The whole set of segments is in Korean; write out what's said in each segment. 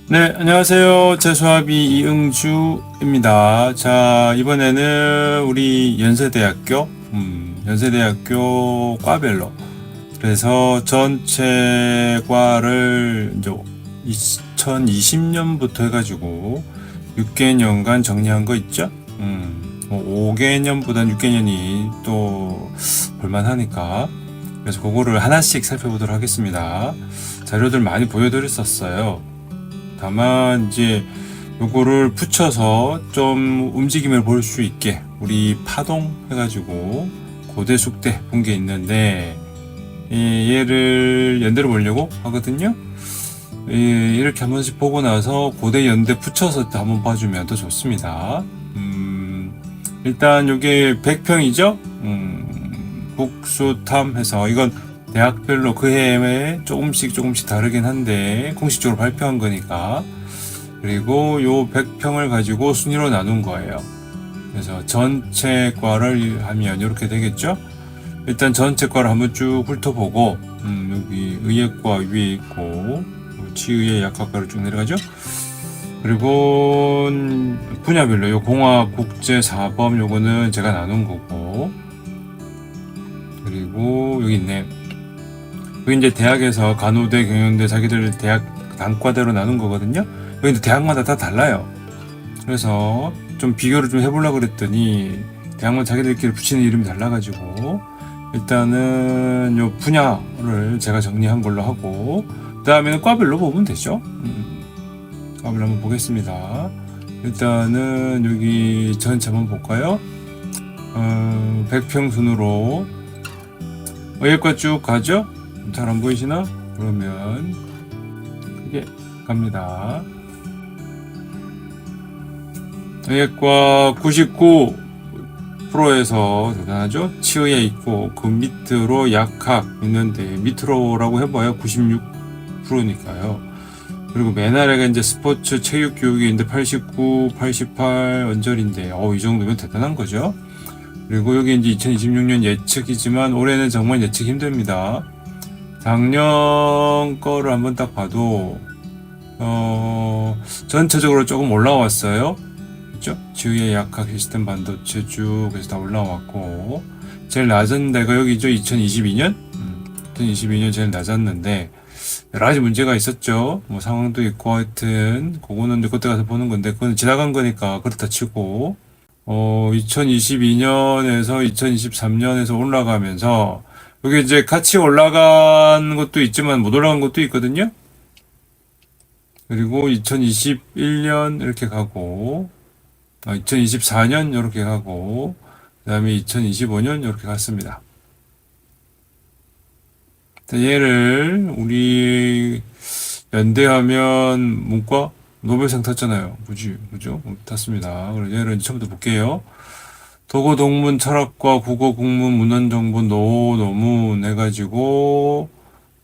네, 안녕하세요. 재수합이 이응주입니다. 자, 이번에는 우리 연세대학교 과별로. 그래서 전체 과를 이제 2020년부터 해가지고 6개년간 정리한 거 있죠? 5개년보단 6개년이 또 볼만하니까. 그래서 그거를 하나씩 살펴보도록 하겠습니다. 자료들 많이 보여드렸었어요. 다만 이제 요거를 붙여서 좀 움직임을 볼 수 있게 우리 파동 해가지고 고대 숙대 본 게 있는데 얘를 연대로 보려고 하거든요. 이렇게 한 번씩 보고 나서 고대 연대 붙여서 한번 봐주면 더 좋습니다. 일단 요게 100평이죠. 국수탐 해서 이건 대학별로 그 해에 조금씩 다르긴 한데 공식적으로 발표한 거니까. 그리고 요 100평을 가지고 순위로 나눈 거예요. 그래서 전체 과를 하면 이렇게 되겠죠. 일단 전체 과를 한번 쭉 훑어보고 여기 의예과 위에 있고 치의의 약학과를 쭉 내려가죠. 그리고 분야별로 요 공학, 국제, 사법 요거는 제가 나눈 거고, 그리고 여기 있네. 여기 이제 대학에서 간호대, 경영대 자기들 대학 단과대로 나눈 거거든요. 여기 이제 대학마다 다 달라요. 그래서 좀 비교를 좀 해보려고 그랬더니 대학마다 자기들끼리 붙이는 이름이 달라가지고 일단은 요 분야를 제가 정리한 걸로 하고 그 다음에는 과별로 보면 되죠. 과별로 한번 보겠습니다. 일단은 여기 전체 한번 볼까요? 100평 순으로 의예과 쭉 가죠? 잘 안 보이시나? 그러면 크게 갑니다. 의예과 99%에서 대단하죠? 치의에 있고 그 밑으로 약학 있는데 밑으로라고 해봐야 96%니까요. 그리고 맨 아래가 이제 스포츠 체육 교육이 있는데 89, 88 언저리인데 이 정도면 대단한 거죠. 그리고 여기 이제 2026년 예측이지만 올해는 정말 예측 힘듭니다. 작년 거를 한번 딱 봐도 전체적으로 조금 올라왔어요. 그죠? 지우의 약학 시스템 반도체 쭉 해서 다 올라왔고 제일 낮은 데가 여기죠. 2022년 2022년 제일 낮았는데 여러 가지 문제가 있었죠. 뭐 상황도 있고 하여튼 그거는 그때 가서 보는 건데 그건 지나간 거니까 그렇다 치고 2022년에서 2023년에서 올라가면서 여기 이제 같이 올라간 것도 있지만 못 올라간 것도 있거든요. 그리고 2021년 이렇게 가고 2024년 이렇게 가고 그 다음에 2025년 이렇게 갔습니다. 얘를 우리 연대하면 문과 노벨상 탔잖아요. 그죠? 탔습니다. 그래서 얘를 처음부터 볼게요. 도고 동문 철학과 국어 국문 문헌 정보 노문 해가지고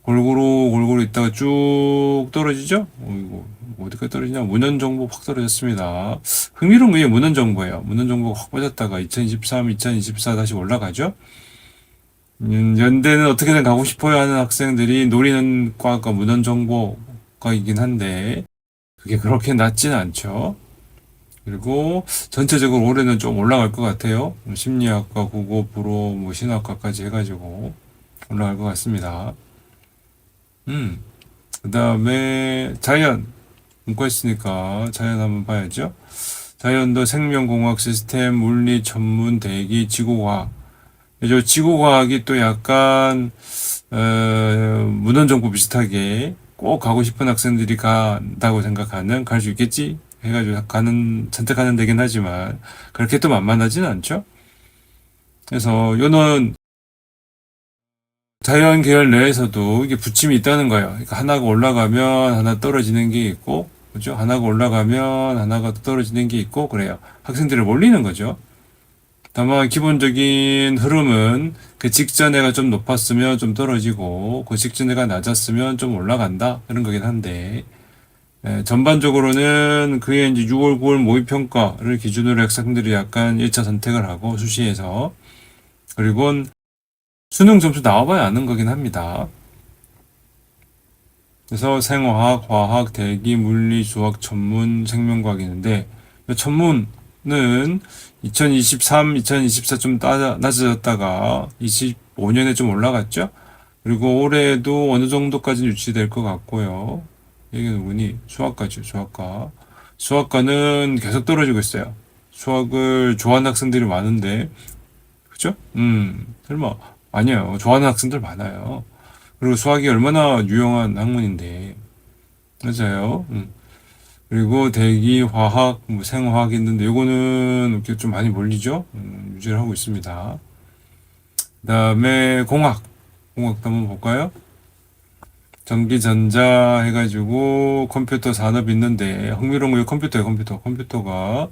골고루 있다가 쭉 떨어지죠? 이거 어디까지 떨어지냐? 문헌 정보 확 떨어졌습니다. 흥미로운 게 문헌 정보예요. 문헌 정보가 확 빠졌다가 2023, 2024 다시 올라가죠? 연대는 어떻게든 가고 싶어야 하는 학생들이 노리는 과가 문헌 정보과이긴 한데 그게 그렇게 낮진 않죠. 그리고 전체적으로 올해는 좀 올라갈 것 같아요. 심리학과, 국어, 불어, 신학과까지 해가지고 올라갈 것 같습니다. 그 다음에 자연, 문과 있으니까 자연 한번 봐야죠. 자연도 생명공학 시스템, 물리, 천문, 대기, 지구과학. 이 지구과학이 또 약간 문헌정보 비슷하게 꼭 가고 싶은 학생들이 간다고 생각하는 갈 수 있겠지 해가지고 선택하는 데긴 하지만 그렇게 또 만만하지는 않죠. 그래서 요는 자연 계열 내에서도 이게 부침이 있다는 거예요. 그러니까 하나가 올라가면 하나 떨어지는 게 있고, 그죠? 하나가 올라가면 하나가 떨어지는 게 있고, 그래요. 학생들을 몰리는 거죠. 다만 기본적인 흐름은 그 직전에가 좀 높았으면 좀 떨어지고, 그 직전에가 낮았으면 좀 올라간다. 그런 거긴 한데, 전반적으로는 그의 이제 6월, 9월 모의평가를 기준으로 학생들이 약간 1차 선택을 하고, 수시에서. 그리고 수능 점수 나와봐야 아는 거긴 합니다. 그래서 생화학, 화학, 대기, 물리, 수학, 천문, 생명과학이 있는데 이 천문은 2023, 2024 좀 낮아졌다가 25년에 좀 올라갔죠. 그리고 올해도 어느 정도까지 유지될 것 같고요. 이게 누구니? 수학과죠, 수학과. 수학과는 계속 떨어지고 있어요. 수학을 좋아하는 학생들이 많은데, 그죠? 설마, 아니에요. 좋아하는 학생들 많아요. 그리고 수학이 얼마나 유용한 학문인데, 맞아요. 그리고 대기, 화학, 뭐 생화학이 있는데, 요거는 이렇게 좀 많이 몰리죠? 유지를 하고 있습니다. 그 다음에 공학. 공학도 한번 볼까요? 전기전자 해가지고 컴퓨터 산업 있는데 흥미로운 게 컴퓨터예요. 컴퓨터가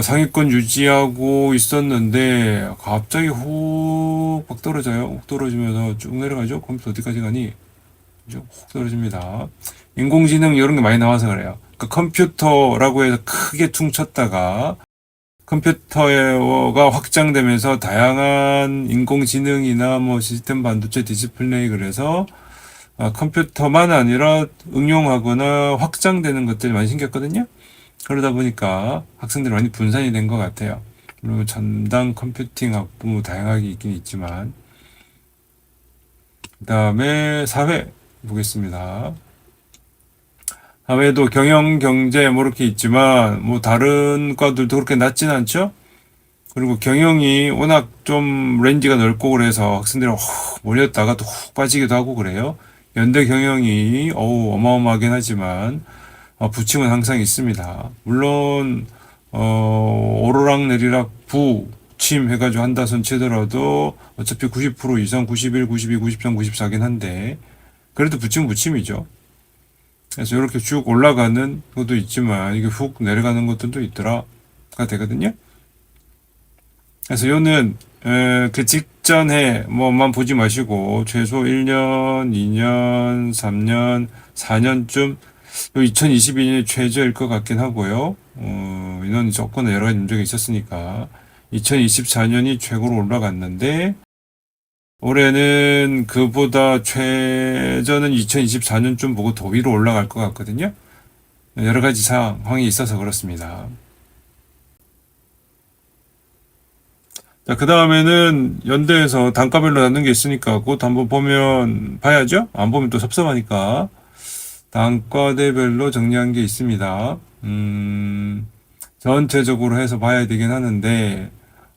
상위권 유지하고 있었는데 갑자기 훅 떨어져요. 훅 떨어지면서 쭉 내려가죠. 컴퓨터 어디까지 가니? 이제 훅 떨어집니다. 인공지능 이런 게 많이 나와서 그래요. 그러니까 컴퓨터라고 해서 크게 퉁쳤다가 컴퓨터가 확장되면서 다양한 인공지능이나 뭐 시스템 반도체 디스플레이 그래서 컴퓨터만 아니라 응용하거나 확장되는 것들이 많이 생겼거든요. 그러다 보니까 학생들이 많이 분산이 된 것 같아요. 그리고 전담 컴퓨팅 학부 다양하게 있긴 있지만 그 다음에 사회 보겠습니다. 사회도 경영, 경제 뭐 이렇게 있지만 뭐 다른 과들도 그렇게 낮진 않죠. 그리고 경영이 워낙 좀 렌지가 넓고 그래서 학생들이 훅 몰렸다가 또 훅 빠지기도 하고 그래요. 연대 경영이 어마어마하긴 하지만 부침은 항상 있습니다. 물론 오르락 내리락 부침 해가지고 한다선 치더라도 어차피 90% 이상 91, 92, 93, 94긴 한데 그래도 부침은 부침이죠. 그래서 이렇게 쭉 올라가는 것도 있지만 이게 훅 내려가는 것들도 있더라가 되거든요. 그래서 요는 그 직전에 뭐만 보지 마시고 최소 1년, 2년, 3년, 4년쯤 2022년이 최저일 것 같긴 하고요. 이런 조건 여러 가지 문제가 있었으니까 2024년이 최고로 올라갔는데 올해는 그보다 최저는 2024년쯤 보고 더 위로 올라갈 것 같거든요. 여러 가지 상황이 있어서 그렇습니다. 자, 그 다음에는 연대에서 단과별로 나눈 게 있으니까 그것도 한번 봐야죠? 안 보면 또 섭섭하니까. 단과대별로 정리한 게 있습니다. 전체적으로 해서 봐야 되긴 하는데,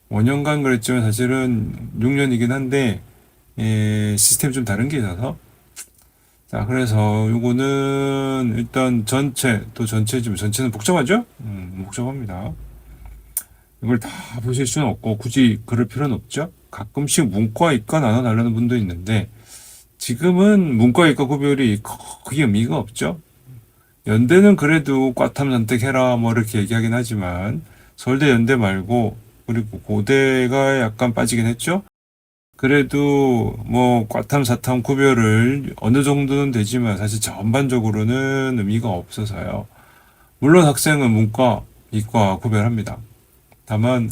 5년간 그랬지만 사실은 6년이긴 한데, 시스템이 좀 다른 게 있어서. 자, 그래서 요거는 일단 전체지만 전체는 복잡하죠? 복잡합니다. 이걸 다 보실 수는 없고 굳이 그럴 필요는 없죠. 가끔씩 문과, 이과 나눠달라는 분도 있는데 지금은 문과, 이과 구별이 크게 의미가 없죠. 연대는 그래도 과탐 선택해라 뭐 이렇게 얘기하긴 하지만 서울대, 연대 말고 그리고 고대가 약간 빠지긴 했죠. 그래도 뭐 과탐, 사탐 구별을 어느 정도는 되지만 사실 전반적으로는 의미가 없어서요. 물론 학생은 문과, 이과 구별합니다. 다만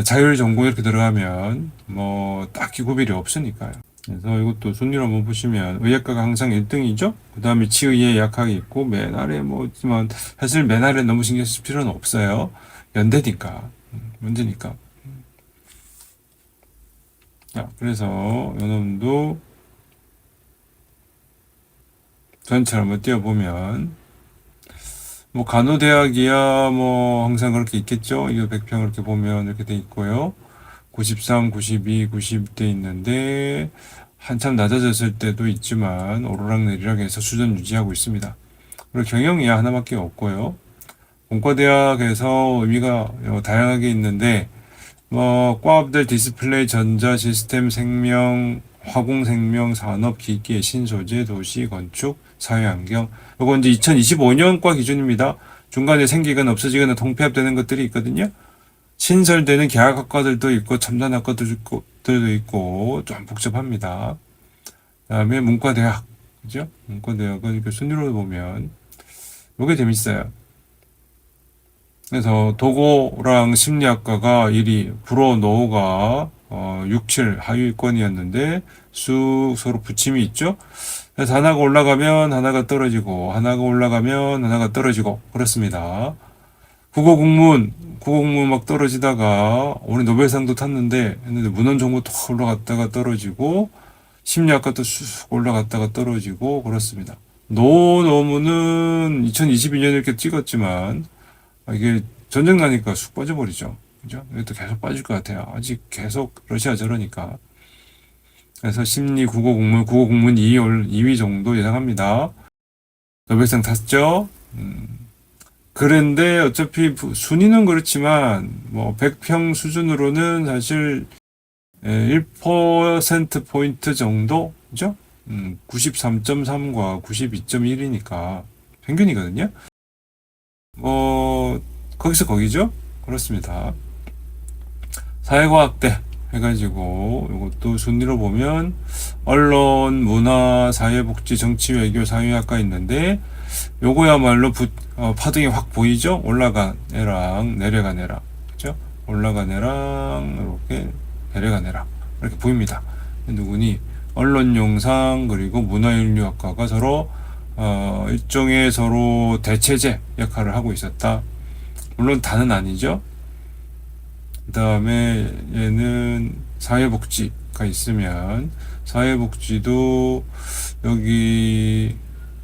자율 전공 이렇게 들어가면 뭐 딱히 구별이 없으니까요. 그래서 이것도 순위로 한번 보시면 의학과가 항상 1등이죠. 그 다음에 치의에 약학이 있고 맨 아래 뭐 있지만 사실 맨 아래 너무 신경 쓸 필요는 없어요. 연대니까 문제니까. 자, 그래서 요놈도 전체를 한번 띄워보면 뭐 간호대학이야 뭐 항상 그렇게 있겠죠. 이거 100평 이렇게 보면 이렇게 돼 있고요. 93, 92, 90대 있는데 한참 낮아졌을 때도 있지만 오르락내리락 해서 수준 유지하고 있습니다. 그리고 경영이야 하나밖에 없고요. 공과대학에서 의미가 다양하게 있는데 뭐 과업들 디스플레이, 전자, 시스템, 생명, 화공생명, 산업, 기계, 신소재, 도시, 건축, 사회환경. 이건 이제 2025년과 기준입니다. 중간에 생기거나 없어지거나 통폐합되는 것들이 있거든요. 신설되는 계약학과들도 있고 첨단학과들도 있고 좀 복잡합니다. 그다음에 문과대학, 그죠? 문과대학은 이렇게 순위로 보면 이게 재밌어요. 그래서 도고랑 심리학과가 1위, 불어 노호가 6, 7 하위권이었는데 쑥 서로 붙임이 있죠. 그래서 하나가 올라가면 하나가 떨어지고, 하나가 올라가면 하나가 떨어지고, 그렇습니다. 국어국문 막 떨어지다가, 우리 노벨상도 탔는데, 했는데 문헌정보 톡 올라갔다가 떨어지고, 심리학과 또 쑥 올라갔다가 떨어지고, 그렇습니다. 노무는 2022년에 이렇게 찍었지만, 이게 전쟁 나니까 쑥 빠져버리죠. 그죠? 이것도 계속 빠질 것 같아요. 아직 계속 러시아 저러니까. 그래서 심리 국어국문 2위 정도 예상합니다. 노벨상 탔죠? 그런데 어차피 순위는 그렇지만, 뭐, 100평 수준으로는 사실 1%포인트 정도? 그죠? 93.3과 92.1이니까 평균이거든요. 거기서 거기죠? 그렇습니다. 사회과학대 해가지고 이것도 순위로 보면 언론, 문화, 사회복지, 정치, 외교, 사회학과 있는데 요거야말로 파동이 확 보이죠? 올라간 애랑 내려간 애랑 그죠? 올라간 애랑 이렇게 내려간 애랑 이렇게 보입니다. 누구니? 언론용상 그리고 문화인류학과가 서로 일종의 서로 대체제 역할을 하고 있었다. 물론 다는 아니죠. 그 다음에 얘는 사회복지가 있으면 사회복지도 여기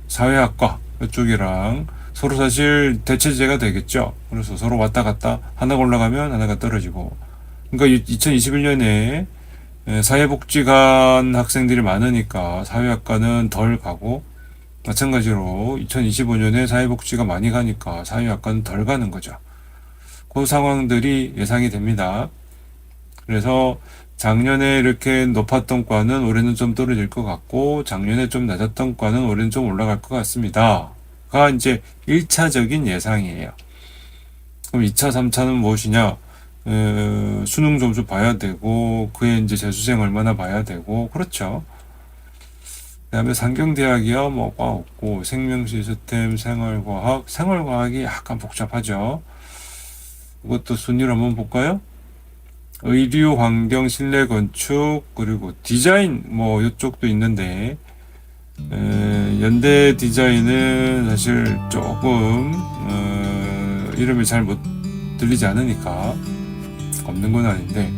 사회학과 이쪽이랑 서로 사실 대체제가 되겠죠. 그래서 서로 왔다 갔다 하나가 올라가면 하나가 떨어지고. 그러니까 2021년에 사회복지관 학생들이 많으니까 사회학과는 덜 가고 마찬가지로 2025년에 사회복지가 많이 가니까 사회학과는 덜 가는 거죠. 그 상황들이 예상이 됩니다. 그래서 작년에 이렇게 높았던 과는 올해는 좀 떨어질 것 같고 작년에 좀 낮았던 과는 올해는 좀 올라갈 것 같습니다. 가 이제 1차적인 예상이에요. 그럼 2차, 3차는 무엇이냐? 수능 점수 봐야 되고 그에 이제 재수생 얼마나 봐야 되고 그렇죠. 그다음에 상경대학이야 뭐 과 없고 생명시스템, 생활과학이 약간 복잡하죠. 이것도 순위로 한번 볼까요? 의류, 환경, 실내 건축, 그리고 디자인, 뭐, 이쪽도 있는데, 연대 디자인은 사실 조금, 이름이 잘 못 들리지 않으니까, 없는 건 아닌데,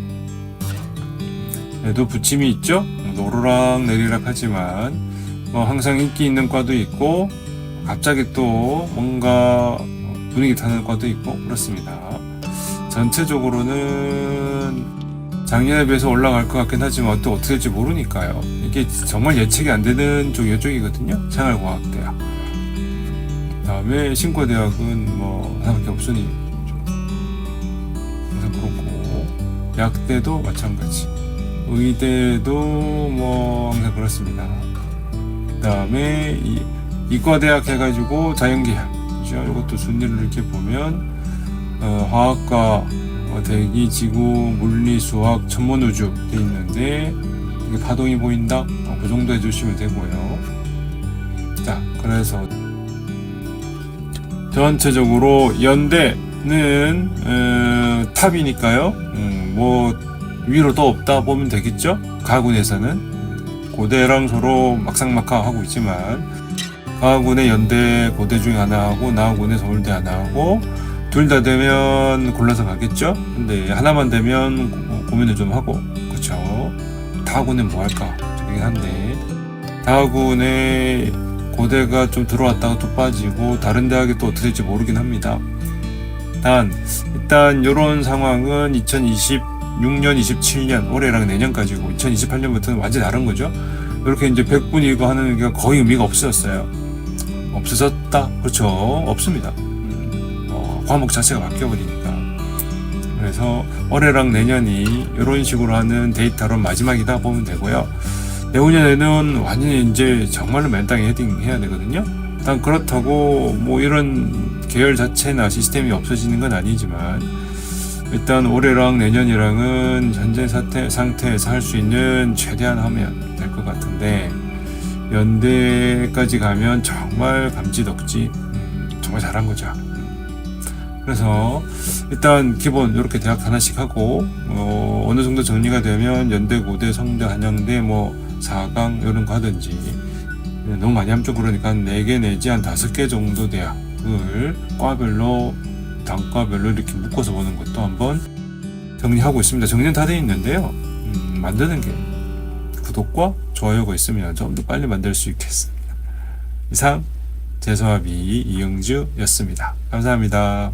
얘도 붙임이 있죠? 오르락 내리락 하지만, 뭐, 항상 인기 있는 과도 있고, 갑자기 또 뭔가 분위기 타는 과도 있고, 그렇습니다. 전체적으로는 작년에 비해서 올라갈 것 같긴 하지만 또 어떻게 될지 모르니까요. 이게 정말 예측이 안 되는 이쪽이거든요. 생활과학대학. 다음에 신고대학은 뭐 하나밖에 없으니 항상 그렇고 약대도 마찬가지. 의대도 뭐 항상 그렇습니다. 다음에 이과대학 해가지고 자연계학. 그죠? 이것도 순위를 이렇게 보면 화학과, 대기, 지구, 물리, 수학, 천문우주 돼 있는데 이게 파동이 보인다? 그 정도 해주시면 되고요. 자, 그래서 전체적으로 연대는 탑이니까요. 뭐 위로 더 없다 보면 되겠죠? 가군에서는 고대랑 서로 막상막하 하고 있지만 가군의 연대 고대 중에 하나 하고 나군의 서울대 하나 하고 둘 다 되면 골라서 가겠죠? 근데 하나만 되면 고민을 좀 하고, 그쵸? 다군은 뭐 할까? 저긴 한데, 다군에 고대가 좀 들어왔다가 또 빠지고, 다른 대학이 또 어떻게 될지 모르긴 합니다. 일단, 요런 상황은 2026년, 27년, 올해랑 내년까지고, 2028년부터는 완전히 다른 거죠? 이렇게 이제 100분위고 하는 게 거의 의미가 없어졌어요. 없어졌다? 그렇죠. 없습니다. 과목 자체가 바뀌어버리니까. 그래서 올해랑 내년이 이런 식으로 하는 데이터로 마지막이다 보면 되고요. 내후년에는 완전히 이제 정말로 맨땅에 헤딩해야 되거든요. 일단 그렇다고 뭐 이런 계열 자체나 시스템이 없어지는 건 아니지만 일단 올해랑 내년이랑은 현재 상태에서 할 수 있는 최대한 하면 될 것 같은데 연대까지 가면 정말 감지덕지 정말 잘한 거죠. 그래서 일단 기본 이렇게 대학 하나씩 하고 어느 정도 정리가 되면 연대, 고대, 성대, 한양대, 뭐 4강 이런 거 하든지, 너무 많이 하면 좀 그러니까 한 4개 내지 한 5개 정도 대학을 과별로, 단과별로 이렇게 묶어서 보는 것도 한번 정리하고 있습니다. 정리는 다 되어 있는데요. 만드는 게 구독과 좋아요가 있으면 좀 더 빨리 만들 수 있겠습니다. 이상 재수합의 이영주였습니다. 감사합니다.